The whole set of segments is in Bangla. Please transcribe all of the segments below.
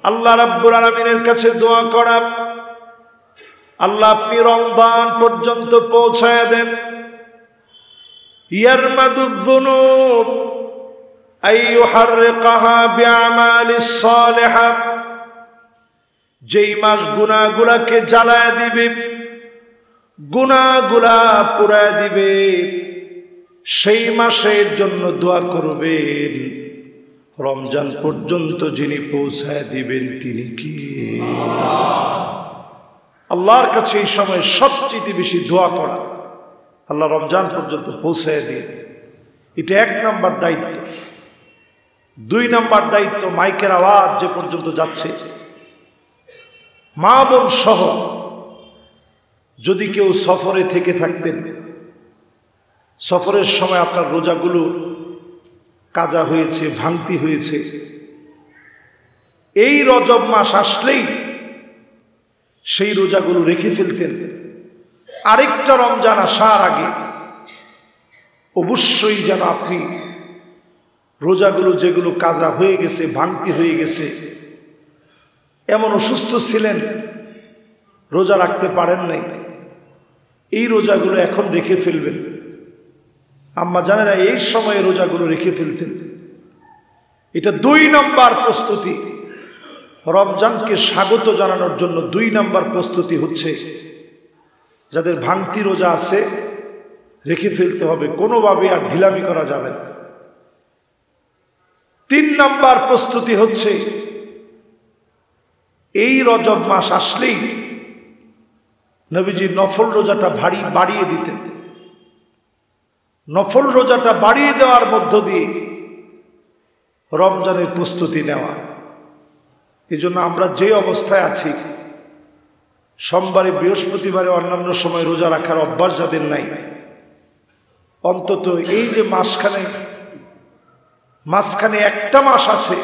আল্লাহ রাব্বুল আলামিনের কাছে দোয়া করা, আল্লাহ আপনি রমজান পর্যন্ত পৌঁছায় দেন। ইয়ারমাদুয যুনুব আইয়ুহাররিকাহা বিআমালিস সালিহা, যেই মাস গুনাহগুলাকে জ্বালায় দিবে, গুনাহগুলা পুড়ায় দিবে, সেই মাসের জন্য দোয়া করবেন। রমজান পর্যন্ত যিনি পৌঁছায় দিবেন তিনি কি? আল্লাহর কাছে এই সময় সবচেয়ে বেশি দোয়া করা, আল্লাহ রমজান পর্যন্ত পৌঁছায় দিয়ে। এটা 1 নম্বর দায়িত্ব। 2 নম্বর দায়িত্ব, মাইকের আওয়াজ যে পর্যন্ত যাচ্ছে, মা বোন সহ যদি কেউ সফরে থেকে থাকতেন, সফরের সময় আপনার রোজাগুলো কাজা হয়েছে, ভাঙতি হয়েছে, এই রজব মাস আসলেই সেই রোজাগুলো রেখে ফেলতেন। আরেকটা রমজান আসার আগে অবশ্যই যেন আপনি রোজাগুলো যেগুলো কাজা হয়ে গেছে, ভাঙতি হয়ে গেছে, এমন অসুস্থ ছিলেন রোজা রাখতে পারেন নাই, এই রোজাগুলো এখন রেখে ফেলবেন। আম্মা জানেরা এই সময়ে রোজাগুলো রেখে ফেলতেন। এটা 2 নম্বর প্রস্তুতি। রমজানকে স্বাগত জানানোর জন্য 2 নম্বর প্রস্তুতি হচ্ছে যাদের ভাঙতি রোজা আছে রেখে ফেলতে হবে, কোনোভাবে আর ঢিলামি করা যাবে না। 3 নম্বর প্রস্তুতি হচ্ছে এই রজব মাস আসলেই নবীজি নফল রোজাটা বাড়িয়ে দিতেন। নফল রোজাটা বাড়িয়ে দেওয়ার মধ্য দিয়ে রমজানের প্রস্তুতি নেওয়া। এই জন্য আমরা যে অবস্থায় আছি, সোমবারে, বৃহস্পতিবারে, অন্যান্য সময় রোজা রাখার অভ্যাস যাদের নাই, অন্তত এই যে মাঝখানে একটা মাস আছে,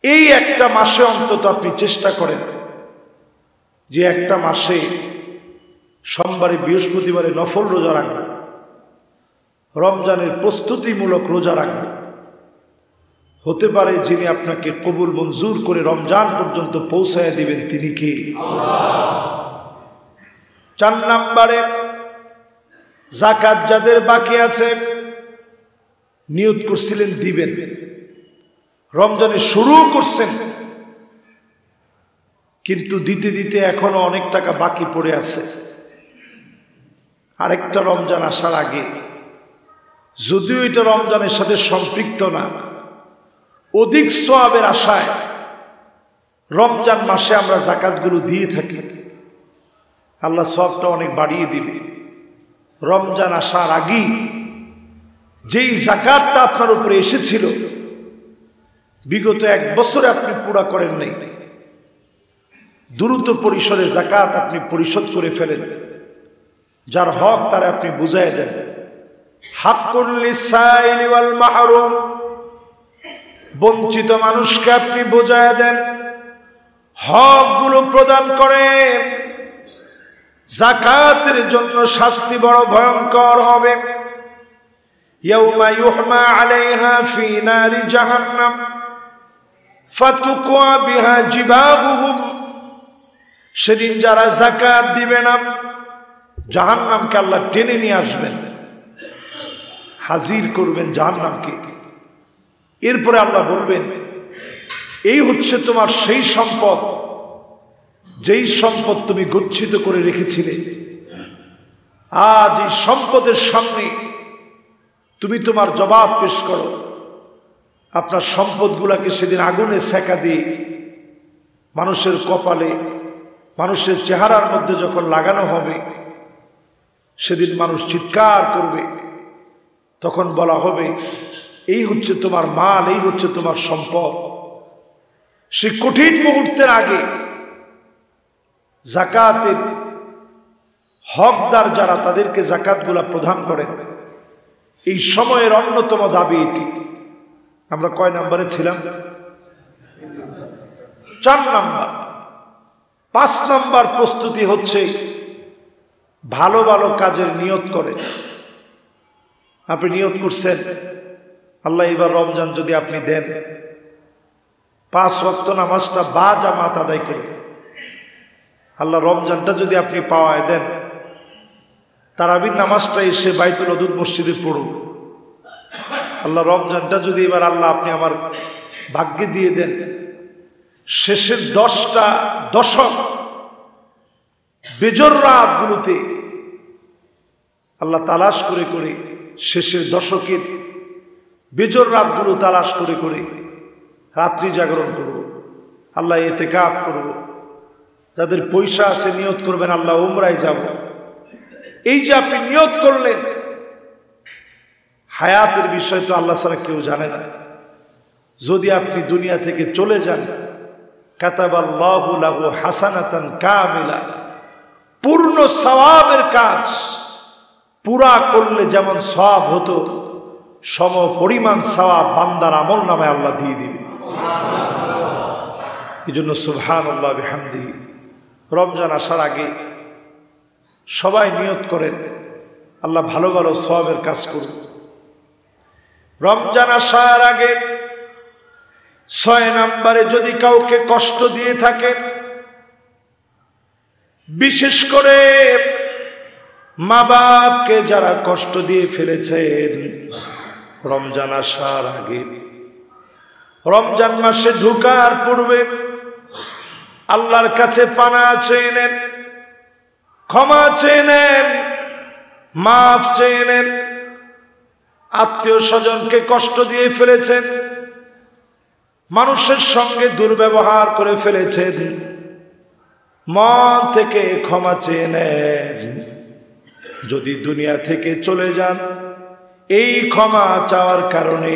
এই একটা মাসে অন্তত আপনি চেষ্টা করেন যে একটা মাসে সোমবারে, বৃহস্পতিবারে নফল রোজা রাখবেন, রমজানের প্রস্তুতিমূলক রোজা রাখবেন। হতে পারে যিনি আপনাকে কবুল মঞ্জুর করে রমজান পর্যন্ত পৌঁছায় দিবেন তিনি কে? আল্লাহ। 4 নম্বরে, যাকাত যাদের বাকি আছে, নিয়ত করছিলেন দিবেন, রমজানে শুরু করছেন, কিন্তু দিতে দিতে এখনো অনেক টাকা বাকি পড়ে আছে। আরেকটা রমজান আসার আগে, যদিও এটা রমজানের সাথে সম্পৃক্ত না, অধিক সওয়াবের আশায় রমজান মাসে আমরা যাকাতগুলো দিয়ে থাকি, আল্লাহ সওয়াবটা অনেক বাড়িয়ে দিবে। রমজান আসার আগেই যেই যাকাতটা আপনার উপরে এসেছিল, বিগত 1 বছরে আপনি পুরা করেন নাই, দ্রুত পরিসরে যাকাত আপনি পরিশোধ করে ফেলেন। যার হক তারা আপনি বুঝাই দেন। হাক্কুল লিসাইলি ওয়াল মাহরুম, বঞ্চিত মানুষকে আপনি বুঝাই দেন, হকগুলো প্রদান করেন। যাকাতের জন্য শাস্তি বড় ভয়ঙ্কর হবে। ইয়াউমা ইউহমা আলাইহা ফি নারি জাহান্নাম ফাতুকওয়া বিহা জিবাহুহুম, সেদিন যারা যাকাত দিবে না, জাহান্নামকে আল্লাহ টেনে নিয়ে আসবেন, হাজির করবেন জাহান্নামকে। এরপরে আল্লাহ বলবেন, এই হচ্ছে তোমার সেই সম্পদ, যেই সম্পদ তুমি গচ্ছিত করে রেখেছিলে। আজ এই সম্পদের সামনে তুমি তোমার জবাব পেশ করো। আপনার সম্পদগুলাকে সেদিন আগুনে সেকা দিয়ে মানুষের কপালে, মানুষের চেহারার মধ্যে যখন লাগানো হবে, সেদিন মানুষ চিৎকার করবে। তখন বলা হবে, এই হচ্ছে তোমার মাল, এই হচ্ছে তোমার সম্পদ। সে কঠিন মুহূর্তের আগে যাকাতের হকদার যারা, তাদেরকে যাকাতগুলা প্রদান করেন। এই সময়ের অন্যতম দাবি এটি। আমরা কয় নম্বরে ছিলাম? 4 নম্বর। 5 নম্বর প্রস্তুতি হচ্ছে ভালো ভালো কাজের নিয়ত করে। আপনি নিয়ত করছেন, আল্লাহ এবার রমজান যদি আপনি দেন, 5 ওয়াক্ত নামাজটা বা জামাত আদায় করুন। আল্লাহ রমজানটা যদি আপনি পাওয়ায় দেন, তারাবির নামাজটা এসে বাইতুল ওদুদ মসজিদে পড়ুন। আল্লাহ রমজানটা যদি এবার আল্লাহ আপনি আমার ভাগ্যে দিয়ে দেন, শেষের 10টা দশক বেজর রাতগুলোতে আল্লাহ তালাশ করে করে, শেষের দশকের বেজর রাতগুলো তালাশ করে করে রাত্রি জাগরণ করব, আল্লাহ ইতিকাফ করব। যাদের পয়সা আছে নিয়ত করবেন আল্লাহ উমরায় যাব। এই যে আপনি নিয়ত করলেন, হায়াতের বিষয় তো আল্লাহ ছাড়া কেউ জানে না। যদি আপনি দুনিয়া থেকে চলে যান, কাতাবাল্লাহু লাহু হাসানাতান কামিলা, পূর্ণ সওয়াবের কাজ পুরা করলে যেমন সওয়াব হতো, সম পরিমাণ সওয়াব বান্দার আমল নামে আল্লাহ দিয়ে দিবে। এই জন্য সুবহানাল্লাহ বিহামদিহি। রমজান আসার আগে সবাই নিয়ত করেন আল্লাহ ভালো ভালো সওয়াবের কাজ করুন। রমজান আসার আগে 6 নম্বরে যদি কাউকে কষ্ট দিয়ে থাকে, বিশেষ করে মা বাপকে যারা কষ্ট দিয়ে ফেলেছেন, রমজান আসার আগে, রমজান মাসে ঢোকার পূর্বে আল্লাহর কাছে পানা চেয়ে নেন, ক্ষমা চেয়ে নেন, মাফ চেয়ে নেন। আত্মীয় স্বজনকে কষ্ট দিয়ে ফেলেছেন, মানুষের সঙ্গে দুর্ব্যবহার করে ফেলেছেন, মন থেকে ক্ষমা চেয়ে নেন। যদি দুনিয়া থেকে চলে যান, এই ক্ষমা চাওয়ার কারণে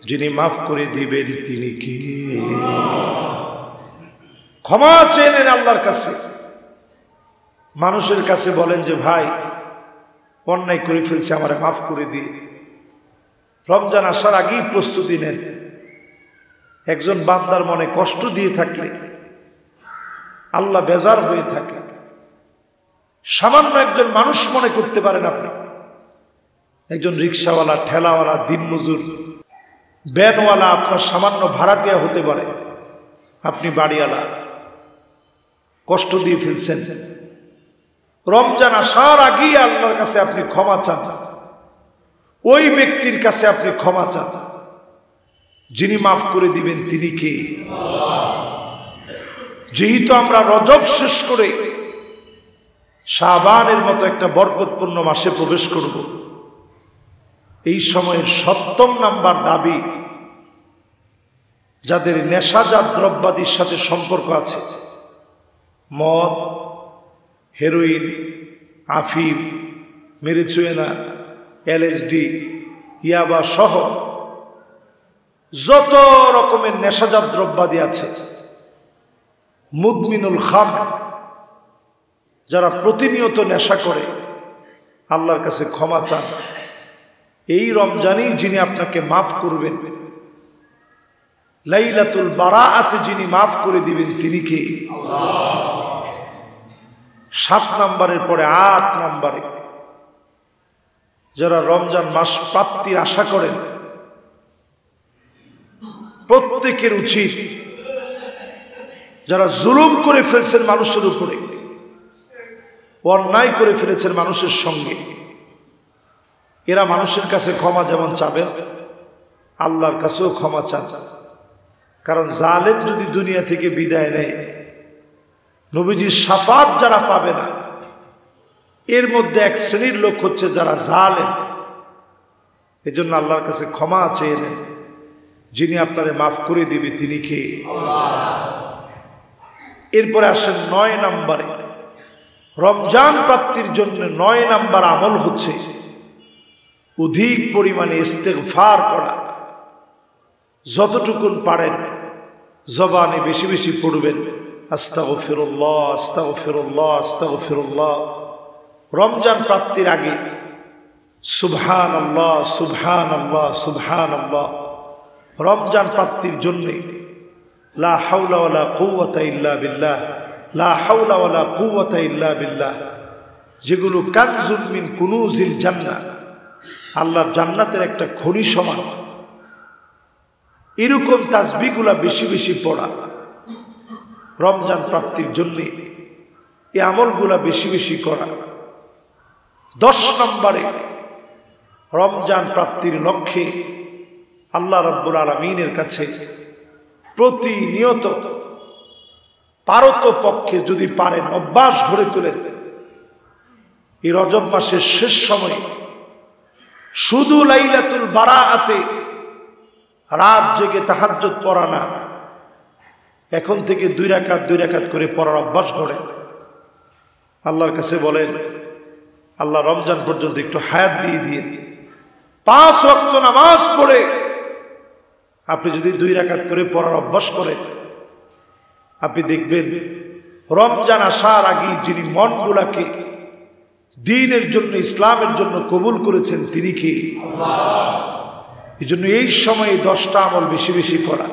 যিনি মাফ করে দিবেন তিনি কি? ক্ষমা চেয়ে নেন আল্লাহর কাছে। মানুষের কাছে বলেন যে ভাই অন্যায় করে ফেলছে, আমারে মাফ করে দিয়ে। রমজান আসার আগেই প্রস্তুতি নেন। একজন বান্দার মনে কষ্ট দিয়ে থাকলে আল্লাহ বেজার হয়ে থাকে। সামান্য একজন মানুষ মনে করতে পারেন আপনি, একজন রিক্সাওয়ালা, ঠেলাওয়ালা, দিনমজুর, ভ্যানওয়ালা আপনার সামান্য ভাড়াটিয়া হতে পারে, আপনি বাড়িওয়ালা, কষ্ট দিয়ে ফেলছেন। রমজান আসার আগেই আল্লাহর কাছে আপনি ক্ষমা চান, ওই ব্যক্তির কাছে আপনি ক্ষমা চান, যিনি মাফ করে দিবেন তিনি কে? যেহেতু আমরা রজব শেষ করে শাবানের মতো একটা বরকতপূর্ণ মাসে প্রবেশ করব, এই সময়ের 7ম নাম্বার দাবি, যাদের নেশাজাত দ্রব্যাদির সাথে সম্পর্ক আছে, মদ, হেরোইন, আফিম, মেরিজুয়েনা, এলএসডি, ইয়াবা সহ যত রকমের নেশাজাত দ্রব্যাদি আছে, মুদমিনুল খাম, যারা প্রতিনিয়ত নেশা করে, আল্লাহর কাছে ক্ষমা চান। এই রমজানেই যিনি আপনাকে মাফ করবেন, লাইলাতুল বারাআতে যিনি মাফ করে দিবেন তিনি কে? 7 নম্বরের পরে 8 নম্বরে যারা রমজান মাস প্রাপ্তির আশা করেন, প্রত্যেকের উচিত, যারা জুলুম করে ফেলছেন মানুষের উপরে, অন্যায় করে ফেলেছেন মানুষের সঙ্গে, এরা মানুষের কাছে ক্ষমা যেমন চাবেন, আল্লাহর কাছেও ক্ষমা চান। কারণ জালেম যদি দুনিয়া থেকে বিদায় নেয়, নবীজির শাফাত যারা পাবে না, এর মধ্যে এক শ্রেণীর লোক হচ্ছে যারা জালেম। এজন্য আল্লাহর কাছে ক্ষমা চেয়ে নেন, যিনি আপনারে মাফ করে দিবে তিনি কে? এরপরে আসেন 9 নম্বরে। রমজান প্রাপ্তির জন্য 9 নম্বর আমল হচ্ছে অধিক পরিমাণে ইস্তেগফার করা। যতটুকুন পারেন জবানে বেশি বেশি পড়বেন, আস্তাগফিরুল্লাহ, আস্তাগফিরুল্লাহ, আস্তাগফিরুল্লাহ। রমজান প্রাপ্তির আগে সুবহানাল্লাহ, সুবহানাল্লাহ, সুবহানাল্লাহ। রমজান প্রাপ্তির জন্য লা হাওলা ওয়ালা কুওয়াতা ইল্লা বিল্লাহ, লা হাওলা ওয়ালা কুওয়াতা ইল্লা বিল্লাহ, যেগুলো কানজুম মিন কুনুজিল জান্নাহ, আল্লাহর জান্নাতের একটা খনি সমান। এরকম তাসবিহগুলা বেশি বেশি পড়া, রমজান প্রাপ্তির জন্য এই আমলগুলা বেশি বেশি করা। 10 নম্বরে রমজান প্রাপ্তির লক্ষ্যে আল্লাহ রাব্বুল আলামিনের কাছে প্রতিনিয়ত পারতপক্ষে যদি পারেন অভ্যাস গড়ে তোলেন, এই রজব মাসের শেষ সময়ে শুধু লাইলাতুল বারাআতে রাত জেগে তাহাজ্জুদ পড়া না, এখন থেকে 2 রাকাত করে পড়ার অভ্যাস করেন। আল্লাহর কাছে বলেন, আল্লাহ রমজান পর্যন্ত একটু হায়াত দিয়ে 5 ওয়াক্ত নামাজ পড়ে আপনি যদি 2 রাকাত করে পড়ার অভ্যাস করেন, আপনি দেখবেন রমজান আসার আগে যিনি মনগুলাকে দ্বীনের জন্য, ইসলামের জন্য কবুল করেছেন তিনি কি? আল্লাহ। এই জন্য এই সময়ে 10টা আমল বেশি বেশি করা।